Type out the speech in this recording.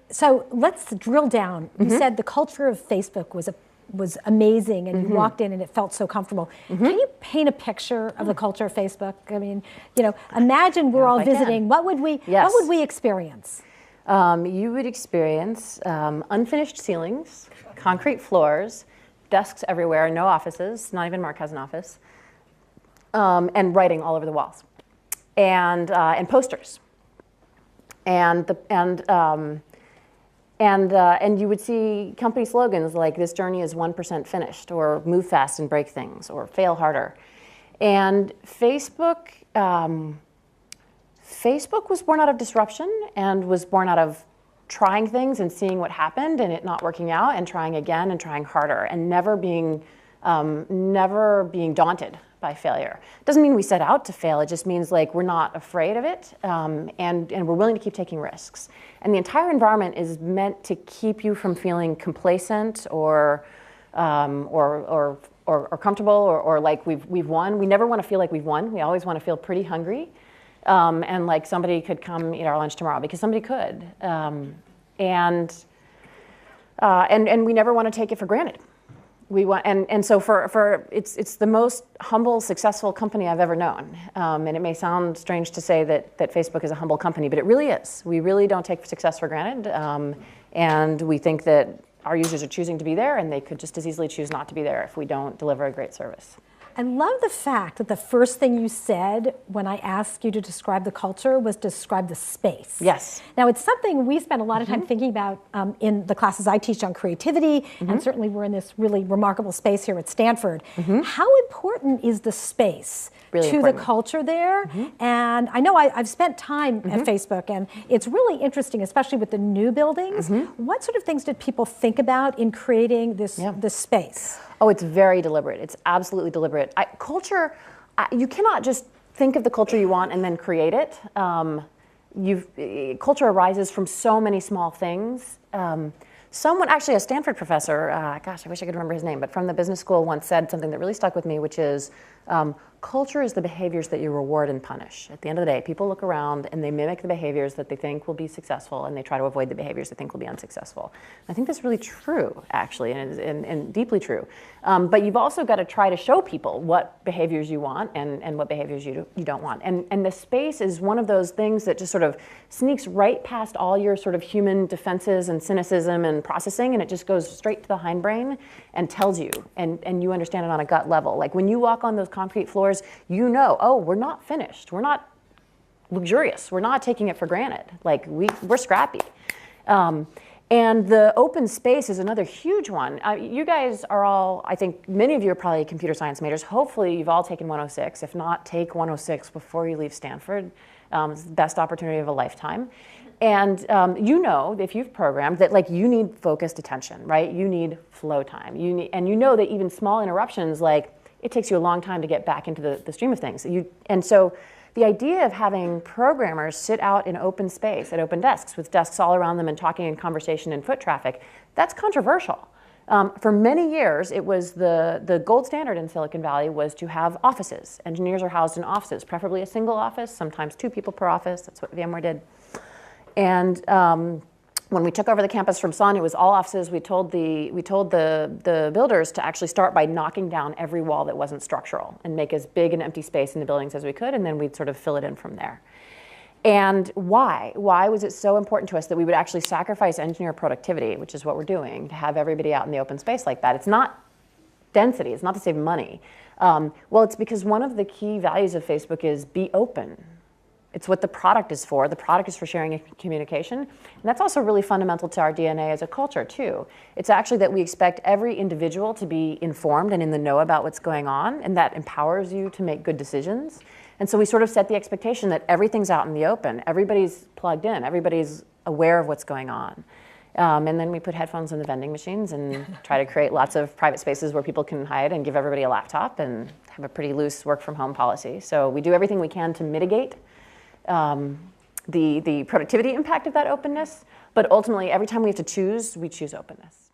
So let's drill down. You said the culture of Facebook was amazing, and you walked in and it felt so comfortable. Can you paint a picture of the culture of Facebook? I mean, imagine we're all visiting. What would we experience? You would experience unfinished ceilings, concrete floors, desks everywhere, no offices, not even Mark has an office, and writing all over the walls, and posters, and you would see company slogans like "This journey is 1% finished," or "Move fast and break things," or "Fail harder." And Facebook was born out of disruption and was born out of trying things and seeing what happened and it not working out and trying again and trying harder and never being daunted by failure. It doesn't mean we set out to fail. It just means like we're not afraid of it and we're willing to keep taking risks. And the entire environment is meant to keep you from feeling complacent or comfortable or like we've won. We never want to feel like we've won. We always want to feel pretty hungry. And like somebody could come eat our lunch tomorrow because somebody could, and we never want to take it for granted. We want, and so it's the most humble, successful company I've ever known. And it may sound strange to say that Facebook is a humble company, but it really is. We really don't take success for granted, and we think that our users are choosing to be there, and they could just as easily choose not to be there if we don't deliver a great service. I love the fact that the first thing you said when I asked you to describe the culture was describe the space. Yes. Now, it's something we spend a lot of time thinking about in the classes I teach on creativity, and certainly we're in this really remarkable space here at Stanford. How important is the space to the culture there? And I know I've spent time at Facebook, and it's really interesting, especially with the new buildings. What sort of things did people think about in creating this space? Oh, it's very deliberate. It's absolutely deliberate. Culture, you cannot just think of the culture you want and then create it. Culture arises from so many small things. Someone, actually a Stanford professor, gosh, I wish I could remember his name, but from the business school once said something that really stuck with me, which is, culture is the behaviors that you reward and punish. At the end of the day, people look around and they mimic the behaviors that they think will be successful, and they try to avoid the behaviors they think will be unsuccessful. And I think that's really true, actually, and deeply true. But you've also got to try to show people what behaviors you want and what behaviors you don't want. And the space is one of those things that just sort of sneaks right past all your sort of human defenses and cynicism and processing, and it just goes straight to the hindbrain and tells you, and you understand it on a gut level. Like when you walk on those concrete floors, you know, oh, we're not finished. We're not luxurious. We're not taking it for granted. Like we're scrappy. And the open space is another huge one. You guys are all, I think many of you are probably computer science majors. Hopefully you've all taken 106. If not, take 106 before you leave Stanford. It's the best opportunity of a lifetime. And you know, if you've programmed, that like you need focused attention, right? You need flow time. And you know that even small interruptions, like it takes you a long time to get back into the stream of things. And so the idea of having programmers sit out in open space at open desks with desks all around them and talking in conversation and foot traffic, that's controversial. For many years, it was the gold standard in Silicon Valley was to have offices. Engineers are housed in offices, preferably a single office, sometimes 2 people per office. That's what VMware did. And when we took over the campus from Sun, it was all offices. We told the builders to actually start by knocking down every wall that wasn't structural and make as big an empty space in the buildings as we could, and then we'd sort of fill it in from there. And why? Why was it so important to us that we would actually sacrifice engineer productivity, which is what we're doing, to have everybody out in the open space like that? It's not density. It's not to save money. Well, it's because one of the key values of Facebook is be open. It's what the product is for. The product is for sharing and communication. And that's also really fundamental to our DNA as a culture, too. It's actually that we expect every individual to be informed and in the know about what's going on, and that empowers you to make good decisions. And so we sort of set the expectation that everything's out in the open. Everybody's plugged in. Everybody's aware of what's going on. And then we put headphones in the vending machines and try to create lots of private spaces where people can hide and give everybody a laptop and have a pretty loose work from home policy. So we do everything we can to mitigate the productivity impact of that openness, but ultimately every time we have to choose, we choose openness.